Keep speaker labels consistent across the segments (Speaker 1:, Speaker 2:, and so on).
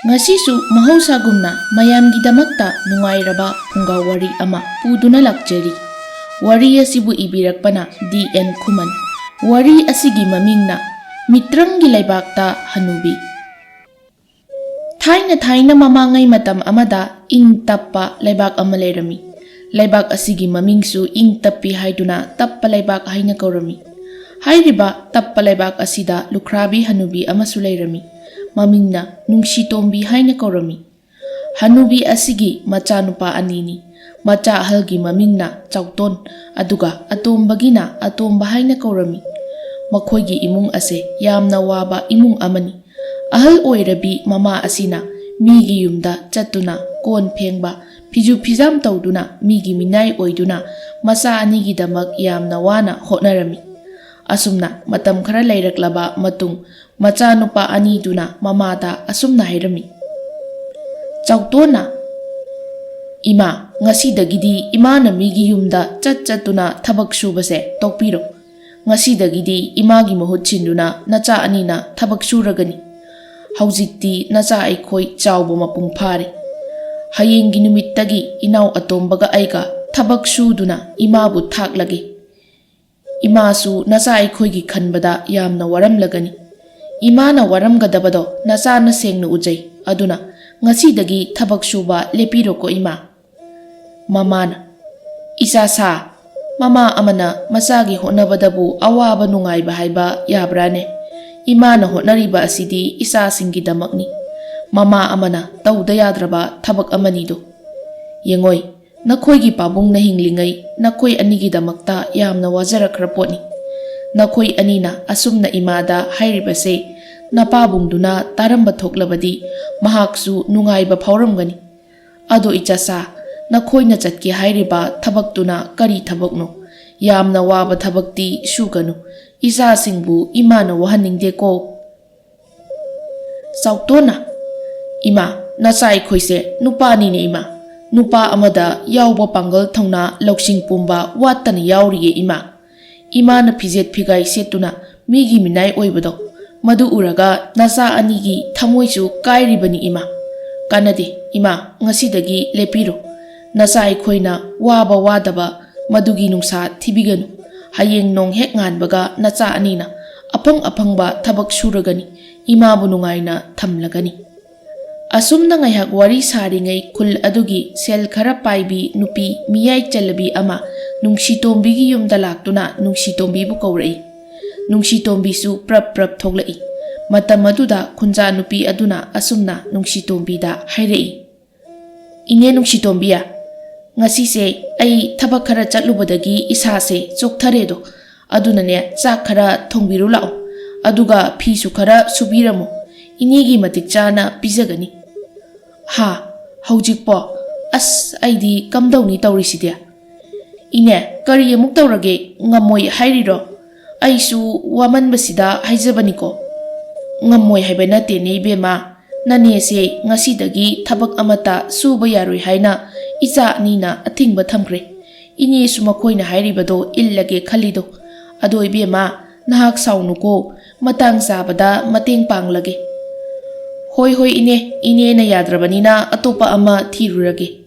Speaker 1: Ngasisu mahosagumna mayamgidamakta nungairaba pungaw wari ama puduna lakjari. Wari asibu ibirakpana D.N. Kuman. Wari asigi mamingna Mitranggi Laibakta Hanubi. Thaina mamangay matam amada ing tappa laibak ama lairami. Laibak asigi mamingsu ing tappi haiduna tappa laibak haina kaurami. Hairiba tappa laibak asida lukrabi hanubi ama sulairami. Mamingna nungsitombi haina kaurami. Hanubi asigi macha nupa anini. Macha ahalgi mamingna chauton aduga atombagina atomba haina kaurami. Makhoygi imung ase yamna waba imung amani. Ahal oirabi mama asina migi yumda chatuna kon phengba phiju phijam tawduna migi minai oiduna masa anigi damak yamna wana hotnarami. Asumna matam khara leiraklaba matung macha nupa ani duna mamata asumna hairami. Chautona Ima ngasidagidi imana migi yumda chatuna thabak subase tokpiro. Ngasidagidi imagi mahut chinduna nacha anina thabak suragani. Haujikti nacha aikoi chawbo mapung phare. Hayenggi numittagi inaw atombaga aiga thabak suduna imabu thaklage. Imasu nacha aikhoigi khanbada yamna waramlagani. Imana waramgadabado nacha na sengna ujai aduna ngasidagi thabak suba lepiro ko ima. Mamana Isa sa mama amana masagi hotnabadabu awaba nungaiba haiba yabrane. Imana hotnariba asidi isa singidamakni. Mama amana tawda yadraba thabak amanido. Yengoi nakhoygi pabung na hinglingai nakhoy anigidamakta yamna wajarakhra potni. Nakhoy anina asumna imada hairibase napabungduna taramba thoklabadi mahaksu nungaiba phauramgani. Ado ichasa nakhoyna chatki hairiba thabaktuna kari thabakno. Yamna waba thabakti suganu. Isa singbu imana wahaningde ko. Sautona Ima nasai khoise nupa ni ne ima. Nupa amada yawba pangal thongna loksing pumba watana yawriye ima. Ima na phijet phigai setuna migi minai oibado. Madu uraga nasa anigi thamoisu kairibani ima. Kanade ima ngasidagi lepiro. Nasai khoina waba wadaba madugi nungsa thibiganu. Hayeng nong hek nganbaga nacha anina apangba thabak suragani imabu nungaina thamlagani. Asumna ngayhak wari saringai khul adugi sel khara paibi nupi miyai chalabi ama nungsitombi yumda laktuna nungsitombi bu kaurai. Nungsitombi su prap thoglai. Matam aduda khunja nupi aduna asumna nungsitombi da hairei. Ine nungsitombiya ngasise ai thabak khara chatlubadagi isase chokthare adunane chak khara thongbiru lao aduga phisu khara subiramo inigi matik chana pizagani. Ha haujikpo as aidi kamdawni tawrisidia. Ine kari amuk tawrage ngamoi hairiro aisu wamanbasida haijabaniko. Ngamoi haibana tene ibema nane se ngasidagi thabak amata suba yaroi haina Icha nina athingba thamkre. Ini sumakhoina hairibado illage khalido. Ado ibema nahak saunuko matang sabada mateng panglage. Hoi ine na yadrabanina atopa ama thirurage.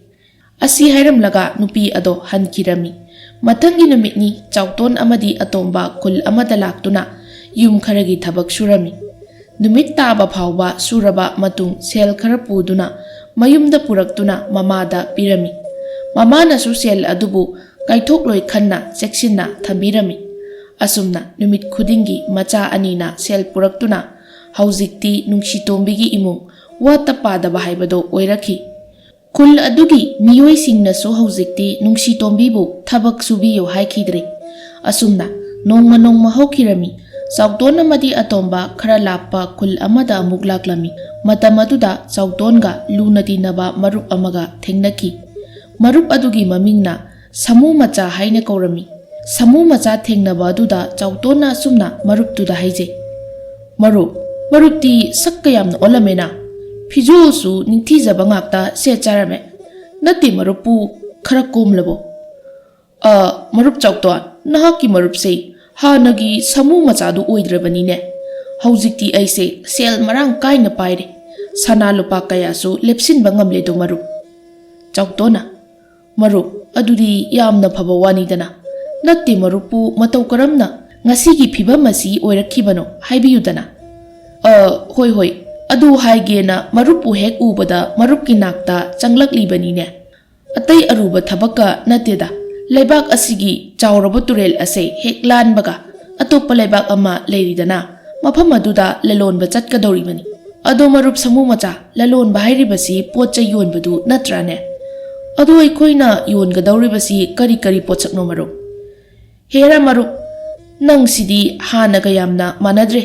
Speaker 1: Asi hairamlaga nupi ado hankirami. Matangi numitni chauton amadi atomba kul amada laktuna yum kharagi thabak surami. Numit taba phawba suraba matung sel khara puduna mayumda puraktuna mamada pirami. Mamana su sel adubu kaithokloi khanna cheksinna thambirami. Asumna numit khudingi macha anina sel puraktuna haujikti nungsitombi imung wata padaba haibado oirakhi. Kul adugi miyoi singna so haujikti nungsitombi bu thabak subiyo haikhidre. Asumna nongma hokirami. Sautona madi atomba khara lappa kul amada amuk laklami. Matam aduda sautonga lunati naba marup amaga thengnaki. Marup adugi mamingna samu macha haina kaurami. Samu macha thengnaba aduda sautona sumna marup tuda haije. Marupti sakka yamna olamena. Phiju su ningthijaba ngakta se charame. Nati marupu khara komlabo. Marup chauton nahaki marup sei hanagi samu machadu oidrabanine. Haujikti aise sel marang kaina paire. sana lupa kayasu lepsinba ngamledo marup. Chawtona, marup adudi yamna phaba wanidana. Natte marupu matau karamna ngasigi phibam asi oirakhibano haibiyudana. Hoi hoi, adu haigena marupu hek ubada marupki nakta changlaklibanine. Atai aruba thabaka nateda. Laibak asigi chawraba turel ase hek lanbaga atopa laibak ama leiridana. Mafam aduda lalonba chatkadoribani. Ado marup samu macha lalonba hairibasi potcha yonbadu natrane. Ado aikoina yongadoribasi kari kari potchakno marup. Hera marup nang sidi hanaga yamna manadre.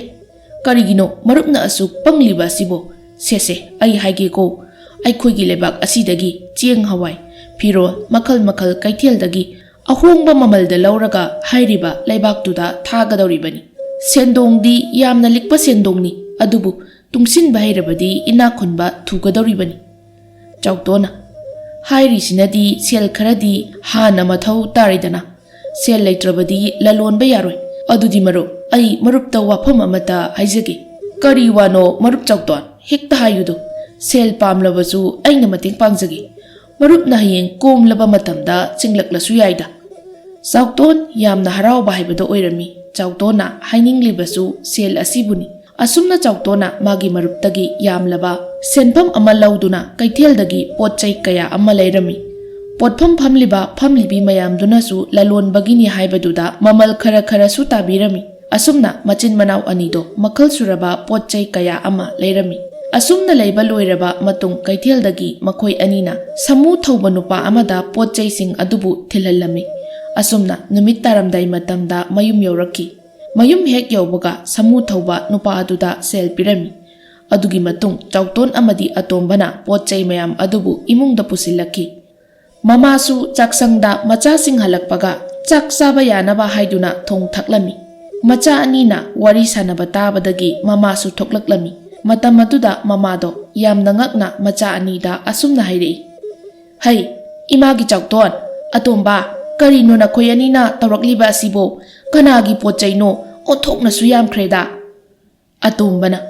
Speaker 1: Karigino marupna asuk pangliba sibo. Sese ay haige ko aikoigi laibak asidagi chieng hawai. Piro makal makal kaithialdagi ahongba mamalda lauraga hairiba laibaktuda thagadoribani. Sendongdi yamna likpa sendongni adubu tungsinba hairabadi inakhunba thugadoribani. Chawtona hairisinadi sel kharadi hana mathau taridana. Sel leitrabadi lalonba yaroi. Adudi marup ai marupta wafam amata haijage. Kari wano marup chawton hekta hayudu. Sel pamlabasu aina mating pangjage. Marup na hayeng komlaba matamda chinglaklasу yaida. Chawton yamna harauba haibado oirami. Chawtona haininglibasu sel asibuni. Asumna chawtona magi maruptagi yamlaba senpham ama lauduna kaithialdagi potchai kaya ama leirami. Potpham phamliba phamlibi mayamdunasu lalonbagini haibaduda mamal khara khara su tabirami. Asumna machin manau anido makhal suraba potchai kaya ama leirami. Asumna leiba loiraba matung kaithialdagi makhoi anina samu thauba nupa amada potchai sing adubu thilhalami. Asumna numit taramdai matamda mayum yaurakki. Mayum hek yaubaga samu thauba nupa aduda sel pirami. Adugi matung chawton amadi atombana potchai mayam adubu imungda pusilaki. Mamasu chaksangda macha sing halakpaga chak saba yanaba haiduna thong thaklami. Macha anina wari sanaba tabadagi mamasu thoklaklami. Matam aduda mamado yamna ngakna macha anida asumna hairei. Hai, imagi chawton, atomba karino na koyanina tawrakliba asibo kanagi potchai no othokna suyam kreda. Atombana,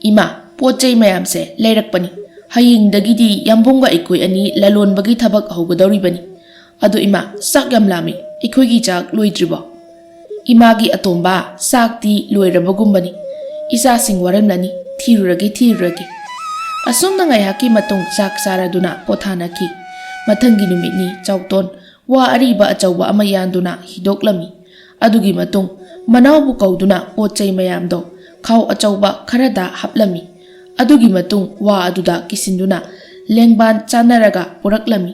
Speaker 1: ima potchai mayamse leirakpani. Hayingdagidi yambonga ikoi ani lalonbagi thabak haugadoribani. Adu ima sak yam lami ikoigi chak loidribo. Imagi atomba sakti loirabagumbani. Isa sing waramlani thiruragi. Asumna ngaihaki matung sak saraduna pothanaki. Mathangi numitni chawton wa ariba achawba ama yanduna hidoklami. Adugi matung manawbu kauduna potchai mayamdo khaw achawba kharada haplami. Adugi matung wa aduda kisinduna lengban chanaraga puraklami.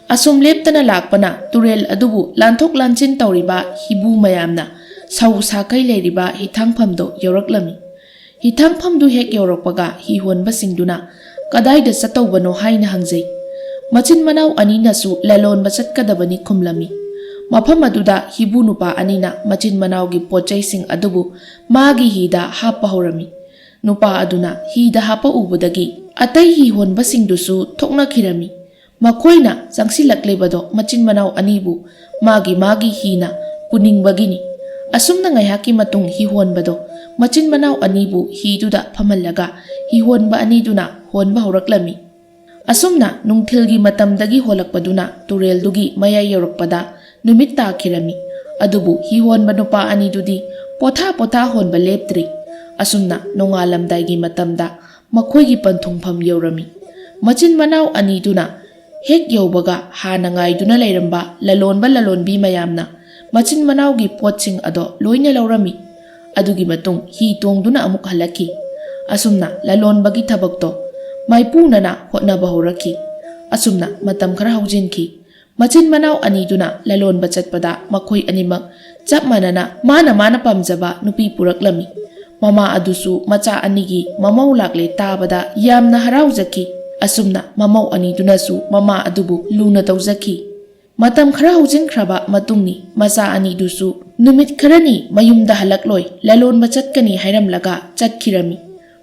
Speaker 1: Asum leptana lakpana turel adubu lanthok lanchin tawriba hibu mayamna sau sakai leiriba hithangphamdo yoraklami. Hithangphamdu hek yorakpaga hihonba singduna kadaida satawbano haina hangjai. Machin manau aninasu lalonba chatkadabani khumlami. Mafam aduda hibu nupa anina machin manaugi potchai sing adubu magi hida hapa horami. Nupa aduna hida hapa ubudagi atai hi honba singdusu thokna khirami. Makoina changsilaklebado machin manau anibu magi hina puningbagini. Asumna ngaihaki matung hi honbado machin manau anibu hiduda phamallaga hi honba aniduna honba horaklami. Asumna nungthilgi matamdagi holakpaduna tureldugi mayai yorakpada numit takhirami. Adubu hi honba nupa anidudi potha honba leptri. Asumna nongalamdaigi matamda makhoigi panthungpham yorami. Machin manau aniduna hek yaubaga hana ngaiduna leiramba lalonbi mayamna machin manaugi potching ado loina laurami. Adugi matung hi tongduna amuk halaki. Asumna lalonbagi thabakto maipunana hotnaba horaki. Asumna matam khara haujinki. Machin manau aniduna lalonba chatpada makhoi animak chap manana mana pamjaba nupi puraklami. Mama adusu macha anigi mamau lakle tabada yamna haraujaki. Asumna mamau anidunasu mama adubu luna tawjaki. Matam khara haujinkraba matungni macha anidusu numit kharani mayumda halakloi lalonba chatkani hairamlaga chatkirami.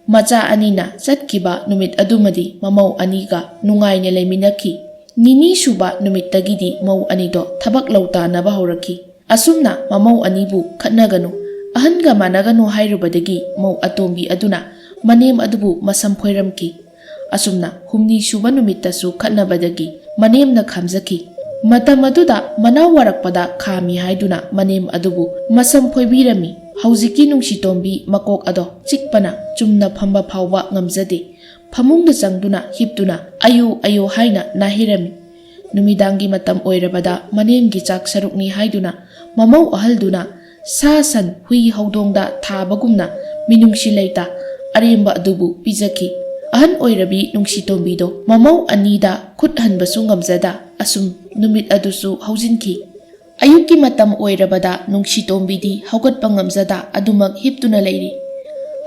Speaker 1: Macha anina chatkiba numit adumadi mamau aniga nungaina leiminaki. Nini suba numit tagidi mau anido thabak lautanaba horaki. Asumna mamau anibu khatnaganu ahanga managanu hairubadagi mau atombi aduna manem adubu masam khoiramki. Asumna humni suba numittasu khatnabadagi manemna khamjaki. Matam aduda manau warakpada khami haiduna manem adubu masam phoibirami. Hauziki nungsitombi makok ado chikpana chumna phamba phawba ngamjade. Phamungda changduna hiptuna ayu haina nahirami. Numidangi matam oirabada manemgi chak sarukni haiduna mamau ahalduna sa san hui haudongda thabagumna minungsi leita aremba adubu pijaki. Ahan oirabi nungsitombido mamau anida khut hanbasu ngamjada asum numit adusu haujinki. Ayuki matam oirabada nungsitombi haugatpa ngamjada adumak hiptuna leiri.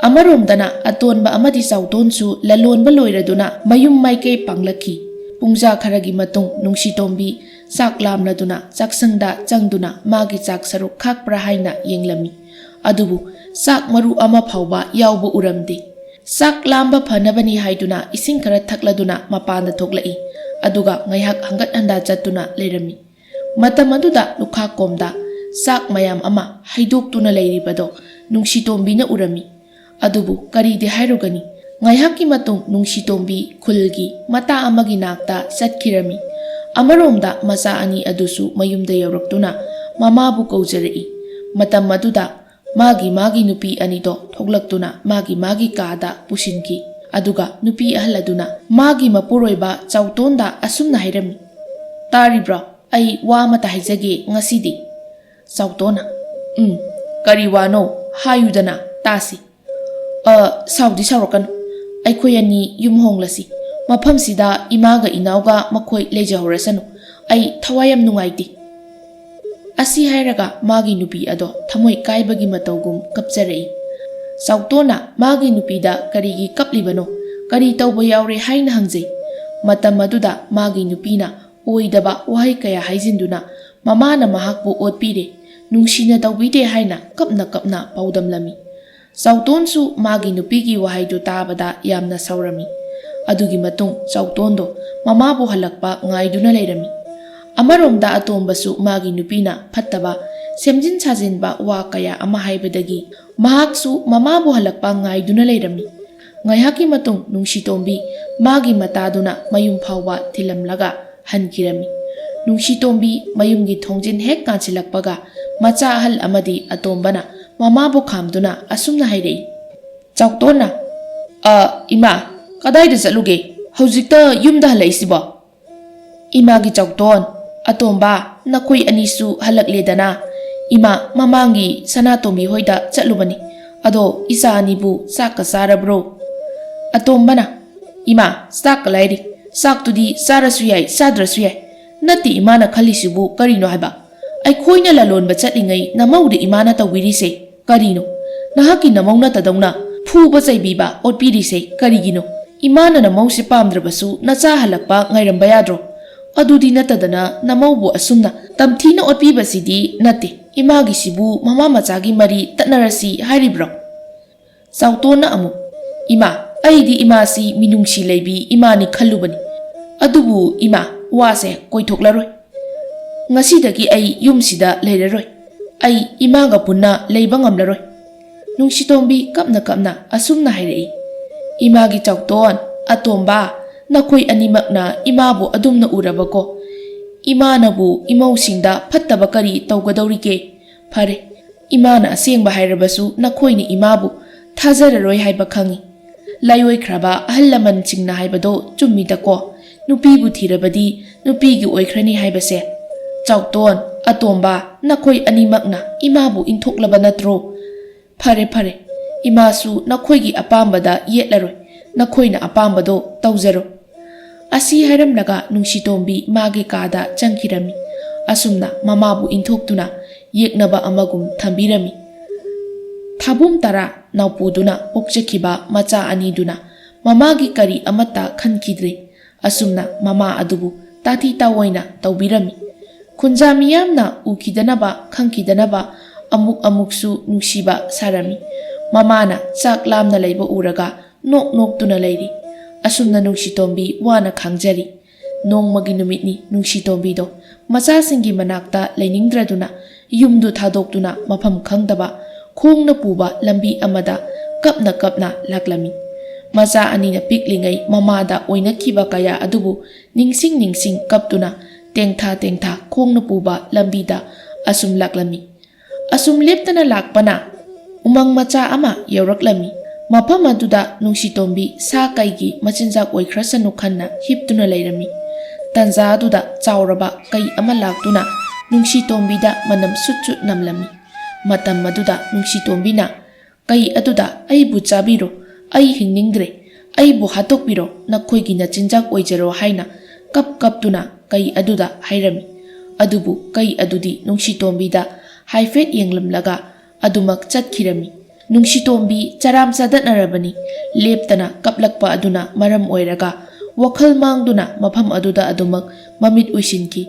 Speaker 1: Amaromdana atonba amadi sautonsu lalonba loiraduna mayum maikei panglaki. Pungja kharagi matung nungsitombi sak lamladuna chaksangda changduna magi chak saruk khakpra haina yenglami. Adubu sak maru ama phawba yawbu uramde. Sak lamba phanabani haiduna ising khara thakladuna mapanda thoklai. Aduga ngayhak hangat handa chatuna leirami. Matam aduda lukha komda sak mayam ama haidoktuna leiribado nungsitombina urami. Adubu karide hairugani. Ngayhaki matung nungsitombi khulgi mata amagi nakta satkirami. Amaromda masa ani adusu mayumda yawraktuna mamabu kaujarai. Matam aduda magi nupi anido thoglaktuna magi kada pusinki. Aduga nupi ahladuna magi mapuroiba chautonda asumna hairami. Taribra ai wa mata haijage ngasidi. Chautona kari wano hayudana tasi. Saudi saurakan Aikhoi ani yum honglasi. Mafamsida imaga inauga makhoi lejahorasanu. Ai thawayam nungaiti. Asi hairaga magi nupi ado thamoi kaibagi matawgum kapjarei. Chautona magi nupida karigi kaplibano kari tawba yaure haina hangjei. Matam aduda magi nupina oidaba wahai kaya haijinduna mamana mahakbu otpire nungsina tawbide haina kapna paudamlami. Chautonsu magi nupigi wahaidu tabada yamna saurami. Adugi matung chautondo mamabu halakpa ngaiduna leirami. Amaromda atombasu magi nupina phattaba semjin sajinba wa kaya ama haibadagi mahaksu mamabu halakpa ngaiduna leirami. Ngayhaki matung nungsitombi magi mataduna mayum phawba thilamlaga hankirami. Nungsitombi mayumgi thongjin hek kanchilakpaga macha ahal amadi atombana mamabu khamduna asumna hairei. Chautona ima kadaida chatluge haujikta yumda halaisibo. Imagi chauton atomba nakoi anisu halakledana ima mamangi sanatomi hoida chatlubani ado isa anibu saka sarabro. Atombana ima sak lairi sak tudi sarasu yai sadrasu yai nati imana khalisibu karino haiba. Aikhoina lalonba chatlingai namaude imana tawbirise karino nahaki namauna tadawna phuba chaibiba otpirise karigino imana namausi pamdrabasu nacha halakpa ngairamba yadro adudi natadana namaubu asumna tamthina otpibasidi nate imagi sibu mama machagi mari tatnarasi hairibro. Chautona amu ima aidi imasi minungsi leibi imani khallubani adubu ima wase koithoklaroi ngasidagi ai yumsida leiraroi ai imaga punna leiba ngamlaroi. Nungsitombi kapna asumna hairei. Imagi chauton atomba nakoi animakna imabu adumna urabako imanabu imausingda phattaba kari tawgadawrige phare imana asengba hairabasu nakhoini imabu thajararoi haiba khangi. Layoi khraba ahallaman chingna haibado chummidako nupibu thirabadi nupigi oikhrani haibase. Chauton atomba nakhoi animakna imabu inthoklaba natro. Phare imasu nakhoigi apambada yetlaroi nakhoina apambado tawjaro. Asi hairamlaga nungsitombi magi kada changkirami. Asumna mamabu inthoktuna yeknaba amagum thambirami. Thabum tara naupuduna pokjakhiba macha aniduna mamagi kari amata khankidre. Asumna mama adubu tati tawoina tawbirami. Khunja miyamna ukidanaba khangkidanaba amuksu nungsiba sarami. Mamana chak lamna leiba uraga nok tuna leiri. Asumna nungsitombi wana khangjari. Nongmagi numitni nungsitombido machasingi manakta leiningdraduna yumdu thadoktuna mafam khangdaba khongna puba lambi amada kapna laklami. Macha anina piklingai mamada oinakhiba kaya adubu ningsing kaptuna tengtha khongna puba lambida asum laklami. Asum leptana lakpana umang macha ama yauраklami. Mafam aduda Nungsitombi sa kaigi machinjak oikrasanu khanna hiptuna leirami. Tanza aduda chauraba kai ama laktuna Nungsitombi da manam sut namlami. Matam aduda Nungsitombi na kai aduda aibu chabiro ai hingningdre aibu hatokbiro nakhoigi nachinjak oijaro haina kaptuna kai aduda hairami. Adubu kai adudi Nungsitombi da haifet yenglamlaga adumak chatkhirami. Nungsitombi charam sadatnarabani leptana kaplakpa aduna maram oiraga wakhal mangduna mafam aduda adumak mamit uisinki.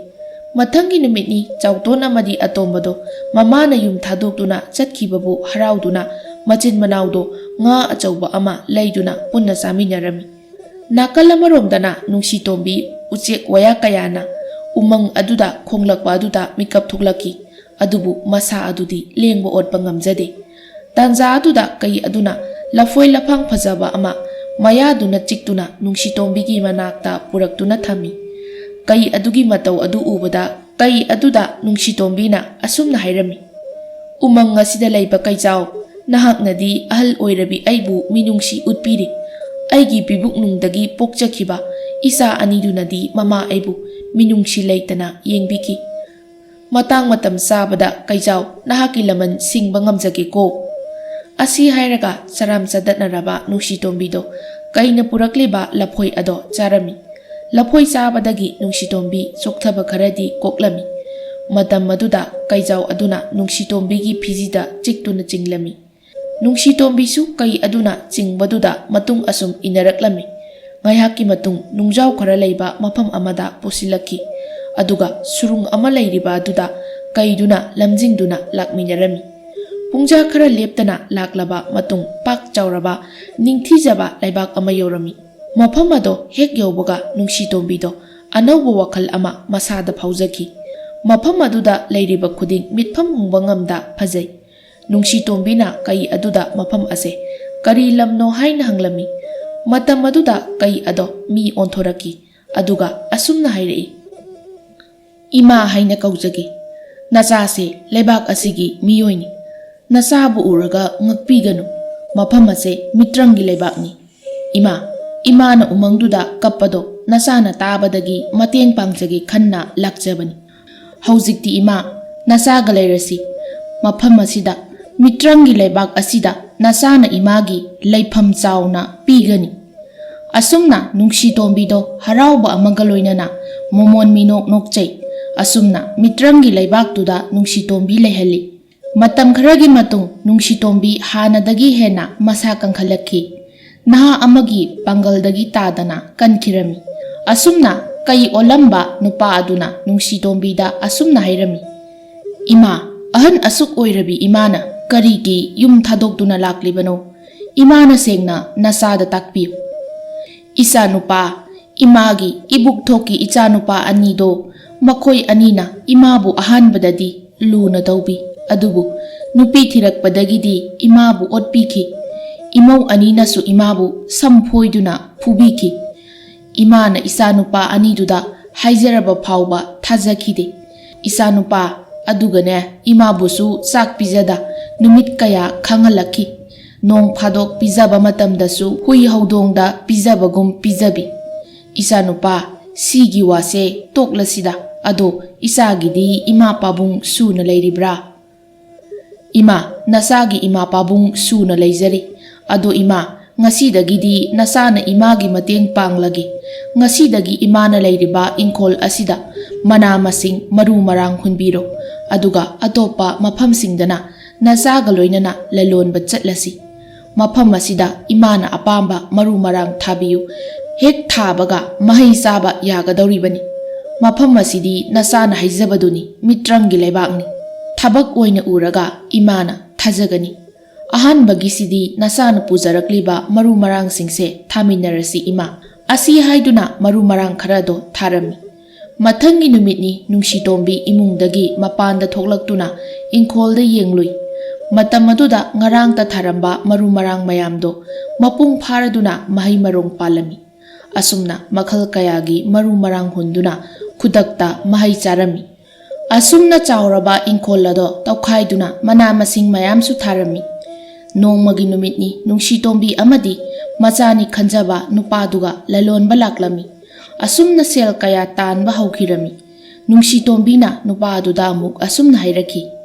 Speaker 1: Mathangi numitni chauton amadi atombado mamana yum thadokduna chatkibabu harauduna machin manaudo nga achauba ama leiduna punna saminarami. Nakal amaromdana Nungsitombi uchek waya kayana umang aduda khonglakpa aduda mikap thuklaki adubu masa adudi lengba otpa ngamjade. Tanza aduda kai aduna lafoi lafang phajaba ama mayaduna chiktuna Nungsitombi manakta puraktuna thami. Kai adugi matau adu ubada kai aduda Nungsitombi na asumna hairami. Umang asida leiba kaijao nahaknadi ahal oirabi aibu minungsi utpiri. Aigi bibuk nungdagi pokjakhiba isa anidunadi mama aibu minungsi leitana yengbiki. Matang matam sabada kaijao nahaki laman singba ngamjage ko. Asi hairaga saram sadatnaraba Nungsitombido kaina purakliba laphoi ado charami. Laphoi sabadagi Nungsitombi sokthaba kharadi koklami. Matam aduda kaijao aduna Nungsitombi phijida chiktuna chinglami. Nungsitombi su kai aduna chingbaduda matung asum inaraklami. Ngaihaki matung nungjau khara leiba mafam amada pusilaki. Aduga surung ama leiriba aduda kaiduna lamjingduna lakminarami. Pungja khara leptana laklaba matung pak chauraba ningthijaba laibak ama yorami. Mafam ado hek yobaga Nungsitombido anauba wakhal ama masada phaujaki. Mafam aduda leiriba khuding mitpham hungba ngamda phajai. Nungsitombi na kai aduda mafam ase kari lamno haina hanglami. Matam aduda kai ado mi onthoraki aduga asumna hairei. Ima haina kaujagi. Nachase lebak asigi miyoini. Nasabu uraga ngakpiganu. Mafam ase mitrangi lebakni. Imana umangduda kappado nasana tabadagi mateng pangjagi khanna lakjabani. Haujikti ima nasaga leirasi. Mafam asida mitrangi lebak asida nasana imagi leifam chauna pigani. Asumna Nungsitombido harauba amaga loinana momon minok nokchai. Asumna mitrangi leibak tuda Nungsitombi leihali. Matam kharagi matung Nungsitombi hanadagi hena masa kangkhalakki. Naha amagi pangaldagi tadana kankhirami. Asumna kai olamba nupa aduna Nungsitombi asumna hairami. Ima ahan asuk oirabi imana karigi yum thadokduna laklibano. Imana sengna nasada takpiu. Isa nupa imagi ibuk thoki icha nupa anido makhoi anina imabu ahanbadadi luna taubi. Adubu nupi thirakpadagidi imabu otpiki. Imau anina su imabu samphoiduna phubiki. Imana isa nupa aniduda haijaraba phauba thajakhide. Isa nupa adugane imabu su sak pijada numit kaya khangalakhi. Nong phadok pijaba matamdasu hui haudongda pijabagum pijabi. Isa nupa sigi wase toklasida ado isagidi ima pabung suna leiribra. Ima nasagi ima pabung suna leijari. Ado ima ngasidagidi nasana imagi mateng panglagi. Ngasidagi imana leiriba ingkol asida mana masing maru marang hunbiro. Aduga atopa mafamsingdana nasaga loinana lalonba chatlasi. Mafam asida imana apamba maru marang thabiyu. Hek thabaga mahai saba yagadoribani. Mafam asidi nasana haijabaduni mitrangi leibakni. Thabak oina uraga imana thajagani. Ahanbagisidi nasana pujarakliba maru marang singse thaminarasi ima. Asi haiduna maru marang kharado tharami. Mathangi numitni Nungsitombi imungdagi mapanda thoklaktuna ingkholda yenglui. Matam aduda ngarang tatharamba maru marang mayamdo mapung pharaduna mahai marong palami. Asumna makhal kayagi maru marang hunduna kudakta mahai charami. Asumna chauraba inkolado tawkhaiduna mana masing mayam su tharami. Nongmagi numitni nungsitombi amadi macani khanjaba nupaduga lalonba laklami. Asumna sel kaya tanba haukhirami. Nungsitombi na nupaduda amuk asumna hairaki.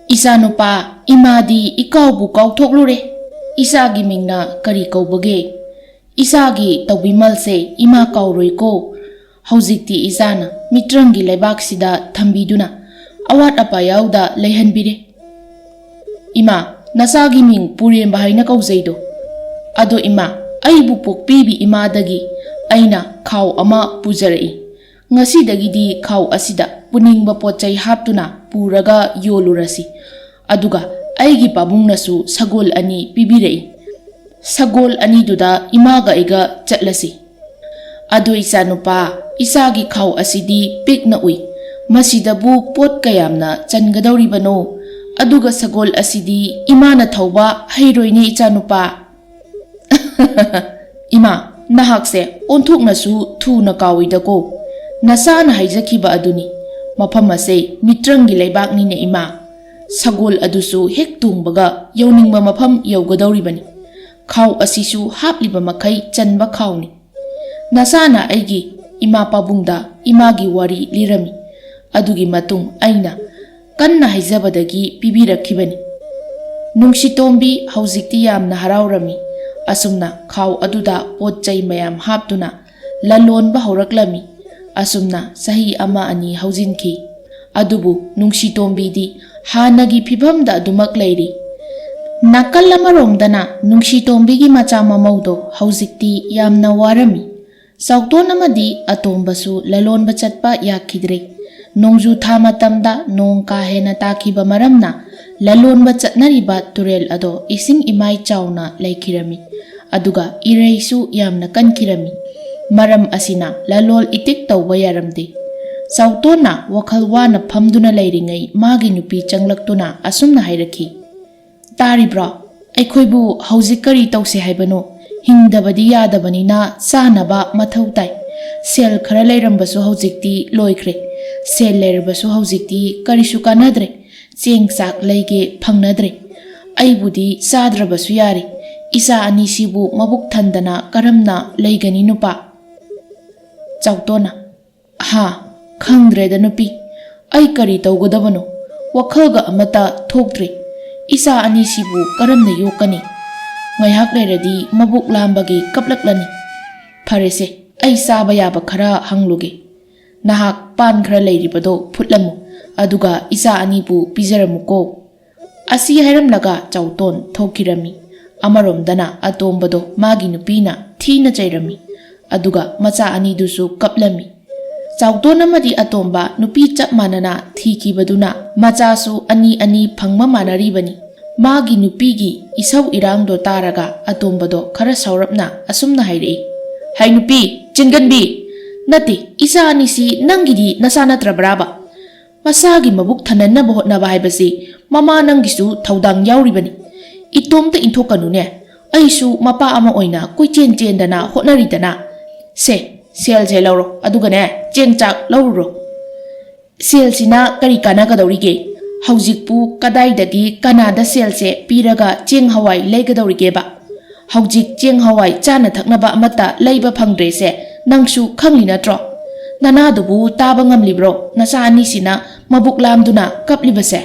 Speaker 1: Isa nupa imadi ikaubu kautoklure. Isagi mingna kari kaubage. Isagi tawbimalse ima kauroiko. Hauzikti isana mitrangi lebaksida thambiduna awat apa yauda leihanbire. Ima nasagi ming puremba haina kauzaido. Ado ima aibu pokpibi imadagi aina khau ama pujarai. Ngasidagidi khau asida puningba pochai haptuna puraga yolurasi. Aduga aigi pabungnasu sagol ani pibirai. Sagol ani duda imaga iga chatlasi. Ado isa nupa isagi khau asidi pikna ui. Masidabu pot kayamna changadawribano. Aduga sagol asidi imana thauba heiroine icha nupa. Ima nahakse onthoknasu thuna kawidako. Nasana haijakiba aduni. Mafam ase mitrangi leibakni ne ima. Sagol adusu hek tungbaga yauningba mafam yaugadawribani. Khau asisu hapliba makai chanba khauni. Nasana aigi ima pabungda imagi wari lirami. Adugi matung aina kanna haijabadagi pibirakibani. Nungsitombi hauzikti yamna haraurami. Asumna khau aduda potchai mayam haptuna lalonba horaklami. Asumna sahi ama ani haujinki. Adubu nungsitombi hanagi pibamda adumak leiri. Nakal amaromdana nungsitombi macha mamaudo hauzikti yamna warami. Saukton amadi atombasu lalonba chatpa yakidre. Nongju tha matamda nong ka hena takiba maramna lalonba chatnariba turel ado ising imai chauna laikirami. Aduga iraisu yamna kankirami. Maram asina lalol itik tawba yaramde. Sautona wakhal wana phamduna leiringai magi nupi changlaktuna asumna hairaki. Taribra aikhoibu hauzik kari tawse haibano hingdabadi yadabanina sanaba mathau tai. Sel khara leirambasu hauzikti loikre. Sel leirbasu hauzikti karisu kanadre. Cheng sak leige phangnadre. Aibudi sadrabasu yari. Isa anisibu mabuk thandana karamna leigani nupa. Chautona ha khangdreda nupi. Ai kari tawgodabano. Wakhalga amata thokdre. Isa anisibu karamna yokani. Ngayhak leiradi mabuk lambagi kaplaklani. Pharese ai saba yaba khara hangluge. Nahak pan khara leiribado phutlamu. Aduga isa anibu pizaramuko. Asi hairamlaga chauton thokirami. Amaromdana atombado magi nupina thina chairami. Aduga macha anidusu kaplami. Chauton amadi atomba nupi chap manana thikibaduna machasu ani phangma manaribani. Magi nupigi isau irangdo taraga atombado khara saurapna asumna hairei. Hai nupi chinganbi nati isa anisi nangidi nasana trabraba. Masagi mabuk thananna hotnaba haibasi mama nangisu thaudang yauribani. Itomta inthokanune aisu mapa ama oina koichen chendana hotnaridana. Se sel je lauro adugane chengchak lauro. Sel sina kari kana kadawrige. Haujikpu kadaidagi kanada sel se piraga cheng hawai leigadawrige ba. Haujik cheng hawai chana thaknaba amata leiba phangdre se nangsu khangli natro. Nanadubu taba ngamlibro nasa anisina mabuk lamduna kaplibase.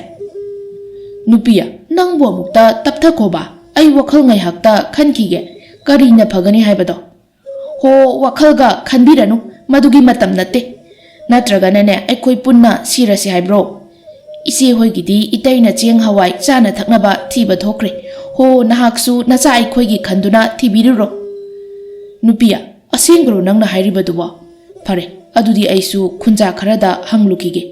Speaker 1: Nupia nangbu amukta tapthakoba ai wakhal ngaihakta khankige karina phagani haibado. Ho wakhalga khanbiranu madugi matam natte. Natraganane aikhoi punna sirasi haibro. Ise hoigidi itaina cheng hawai chana thaknaba thiba thokre. Ho nahaksu nacha aikhoigi khanduna thibiruro. Nupia asengro nangna hairibaduwa. Phare adudi aisu khunja kharada hanglukige.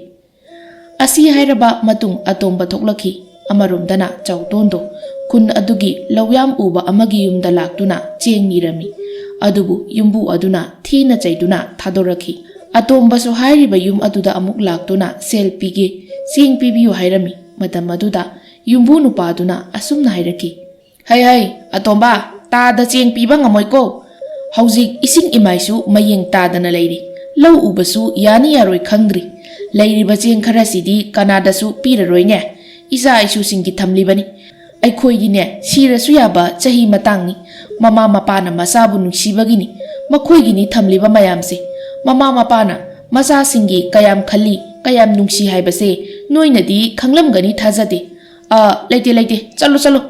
Speaker 1: Asi hairaba matung atomba thoklaki. Amaromdana chautondo kun adugi lawyam uba amagi yumda laktuna cheng nirami. Adubu yumbu aduna thina chaiduna thadoraki. Atombasu hairiba yum aduda amuk laktuna sel pige cheng pibiyu hairami. Matam aduda ꯌꯨꯝꯕꯨ ꯅꯨꯄꯥꯗꯨꯅ ꯑꯁꯨꯝꯅ ꯍꯥꯏꯔꯛꯈꯤ, ꯍꯩ ꯍꯩ ꯑꯇꯣꯝꯕ, ꯇꯥꯗ ꯆꯦꯡ ꯄꯤꯕ ꯉꯝꯃꯣꯏꯀꯣ, ꯍꯧꯖꯤꯛ ꯏꯁꯤꯡ ꯏꯃꯥꯏꯁꯨ ꯃꯌꯦꯡ ꯇꯥꯗꯅ ꯂꯩꯔꯤ, ꯂꯧ ꯎꯕꯁꯨ ꯌꯥꯅꯤ ꯌꯥꯔꯣꯏ ꯈꯪꯗ꯭ꯔꯤ, ꯂꯩꯔꯤꯕ ꯆꯦꯡ ꯈꯔꯁꯤꯗꯤ ꯀꯅꯥꯗꯁꯨ ꯄꯤꯔꯔꯣꯏꯅꯦ, ꯏꯆꯥ ꯏꯁꯨꯁꯤꯡꯒꯤ ꯊꯝꯂꯤꯕꯅꯤ, ꯑꯩꯈꯣꯏꯒꯤꯅꯦ ꯁꯤꯔꯁꯨ ꯌꯥꯕ ꯆꯍꯤ ꯃꯇꯥꯡꯅꯤ, ꯃꯃꯥ ꯃꯄꯥꯅ ꯃꯆꯥꯕꯨ ꯅꯨꯡꯁꯤꯕꯒꯤꯅꯤ, ꯃꯈꯣꯏꯒꯤꯅꯤ ꯊꯝꯂꯤꯕ ꯃꯌꯥꯝꯁꯦ, ꯃꯃꯥ ꯃꯄꯥꯅ ꯃꯆꯥꯁꯤꯡꯒꯤ ꯀꯌꯥꯝ ꯈꯜꯂꯤ ꯀꯌꯥꯝ ꯅꯨꯡꯁꯤ ꯍꯥꯏꯕꯁꯦ ꯅꯣꯏꯅꯗꯤ ꯈꯪꯂꯝꯒꯅꯤ ꯊꯥꯖꯗꯦ, ꯂꯩꯇꯦ ꯂꯩꯇꯦ, ꯆꯠꯂꯣ ꯆꯠꯂꯣ꯫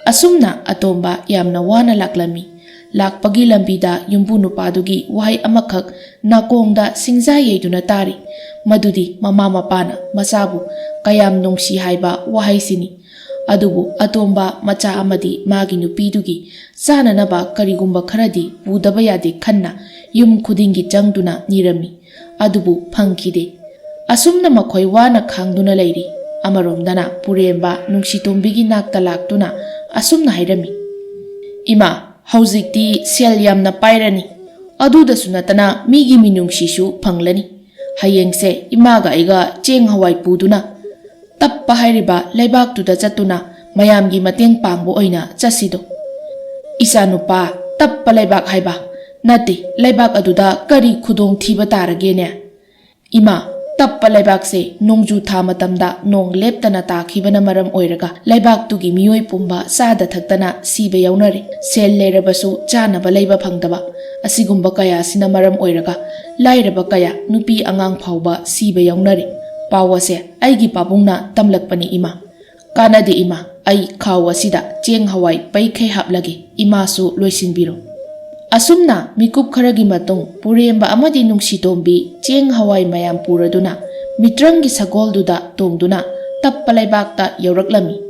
Speaker 1: ꯑꯁꯨꯝꯅ ꯑꯇꯣꯝꯕ ꯌꯥꯝꯅ ꯋꯥꯅ ꯂꯥꯛꯂꯝꯃꯤ꯫ ꯂꯥꯛꯄꯒꯤ ꯂꯝꯕꯤꯗ ꯌꯨꯝꯕꯨ ꯅꯨꯄꯥꯗꯨꯒꯤ ꯋꯥꯍꯩ ꯑꯃꯈꯛ ꯅꯥꯀꯣꯡꯗ ꯁꯤꯡꯖꯥ ꯌꯩꯗꯨꯅ ꯇꯥꯔꯤ, ꯃꯗꯨꯗꯤ ꯃꯃꯥ ꯃꯄꯥꯅ ꯃꯆꯥꯕꯨ ꯀꯌꯥꯝ ꯅꯨꯡꯁꯤ ꯍꯥꯏꯕ ꯋꯥꯍꯩꯁꯤꯅꯤ꯫ ꯑꯗꯨꯕꯨ ꯑꯇꯣꯝꯕ ꯃꯆꯥ ꯑꯃꯗꯤ ꯃꯥꯒꯤ ꯅꯨꯄꯤꯗꯨꯒꯤ ꯆꯥꯅꯅꯕ ꯀꯔꯤꯒꯨꯝꯕ ꯈꯔꯗꯤ ꯄꯨꯗꯕ ꯌꯥꯗꯦ ꯈꯟꯅ ꯌꯨꯝ ꯈꯨꯗꯤꯡꯒꯤ ꯆꯪꯗꯨꯅ ꯅꯤꯔꯝꯃꯤ, ꯑꯗꯨꯕꯨ ꯐꯪꯈꯤꯗꯦ꯫ ꯑꯁꯨꯝꯅ ꯃꯈꯣꯏ ꯋꯥꯅ ꯈꯥꯡꯗꯨꯅ ꯂꯩꯔꯤ꯫ ꯑꯃꯔꯣꯝꯗꯅ ꯄꯨꯔꯦꯝꯕ ꯅꯨꯡꯁꯤꯇꯣꯝꯕꯤꯒꯤ ꯅꯥꯛꯇ ꯂꯥꯛꯇꯨꯅ ꯑꯁꯨꯝꯅ ꯍꯥꯏꯔꯝꯃꯤ, ꯏꯃꯥ, ꯍꯧꯖꯤꯛꯇꯤ ꯁꯦꯜ ꯌꯥꯝꯅ ꯄꯥꯏꯔꯅꯤ, ꯑꯗꯨꯗꯁꯨ ꯅꯠꯇꯅ ꯃꯤꯒꯤ ꯃꯤꯅꯨꯡꯁꯤꯁꯨ ꯐꯪꯂꯅꯤ, ꯍꯌꯦꯡꯁꯦ ꯏꯃꯥꯒ ꯑꯩꯒ ꯆꯦꯡ ꯍꯋꯥꯏ ꯄꯨꯗꯨꯅ ꯇꯞꯄ ꯍꯥꯏꯔꯤꯕ ꯂꯩꯕꯥꯛꯇꯨꯗ ꯆꯠꯇꯨꯅ ꯃꯌꯥꯝꯒꯤ ꯃꯇꯦꯡ ꯄꯥꯡꯕ ꯑꯣꯏꯅ ꯆꯠꯁꯤꯗꯣ꯫ ꯏꯆꯥꯅꯨꯄꯥ, ꯇꯞꯄ ꯂꯩꯕꯥꯛ ꯍꯥꯏꯕ ꯅꯠꯇꯦ, ꯂꯩꯕꯥꯛ ꯑꯗꯨꯗ ꯀꯔꯤ ꯈꯨꯗꯣꯡ ꯊꯤꯕ ꯇꯥꯔꯒꯦꯅꯦ? ꯏꯃꯥ, ꯇꯞꯄ ꯂꯩꯕꯥꯛꯁꯦ ꯅꯣꯡꯖꯨ ꯊꯥ ꯃꯇꯝꯗ ꯅꯣꯡ ꯂꯦꯞꯇꯅ ꯇꯥꯈꯤꯕꯅ ꯃꯔꯝ ꯑꯣꯏꯔꯒ ꯂꯩꯕꯥꯛꯇꯨꯒꯤ ꯃꯤꯑꯣꯏ ꯄꯨꯝꯕ ꯆꯥꯗ ꯊꯛꯇꯅ ꯁꯤꯕ ꯌꯥꯎꯅꯔꯦ, ꯁꯦꯜ ꯂꯩꯔꯕꯁꯨ ꯆꯥꯅꯕ ꯂꯩꯕ ꯐꯪꯗꯕ, ꯑꯁꯤꯒꯨꯝꯕ ꯀꯌꯥꯁꯤꯅ ꯃꯔꯝ ꯑꯣꯏꯔꯒ ꯂꯥꯏꯔꯕ ꯀꯌꯥ, ꯅꯨꯄꯤ ꯑꯉꯥꯡ ꯐꯥꯎꯕ ꯁꯤꯕ ꯌꯥꯎꯅꯔꯦ꯫ ꯄꯥꯎ ꯑꯁꯦ ꯑꯩꯒꯤ ꯄꯥꯕꯨꯡꯅ ꯇꯝꯂꯛꯄꯅꯤ ꯏꯃꯥ꯫ ꯀꯥꯟꯅꯗꯦ ꯏꯃꯥ, ꯑꯩ ꯈꯥꯎ ꯑꯁꯤꯗ ꯆꯦꯡ ꯍꯋꯥꯏ ꯄꯩꯈꯩ ꯍꯥꯞꯂꯒꯦ, ꯏꯃꯥꯁꯨ ꯂꯣꯏꯁꯤꯟꯕꯤꯔꯣ꯫ ꯑꯁꯨꯝꯅ ꯃꯤꯀꯨꯞ ꯈꯔꯒꯤ ꯃꯇꯨꯡ ꯄꯨꯔꯦꯝꯕ ꯑꯃꯗꯤ ꯅꯨꯡꯁꯤꯇꯣꯝꯕꯤ ꯆꯦꯡ ꯍꯋꯥꯏ ꯃꯌꯥꯝ ꯄꯨꯔꯗꯨꯅ ꯃꯤꯇ꯭ꯔꯪꯒꯤ ꯁꯒꯣꯜꯗꯨꯗ ꯇꯣꯡꯗꯨꯅ ꯇꯞꯄ ꯂꯩꯕꯥꯛꯇ ꯌꯧꯔꯛꯂꯝꯃꯤ꯫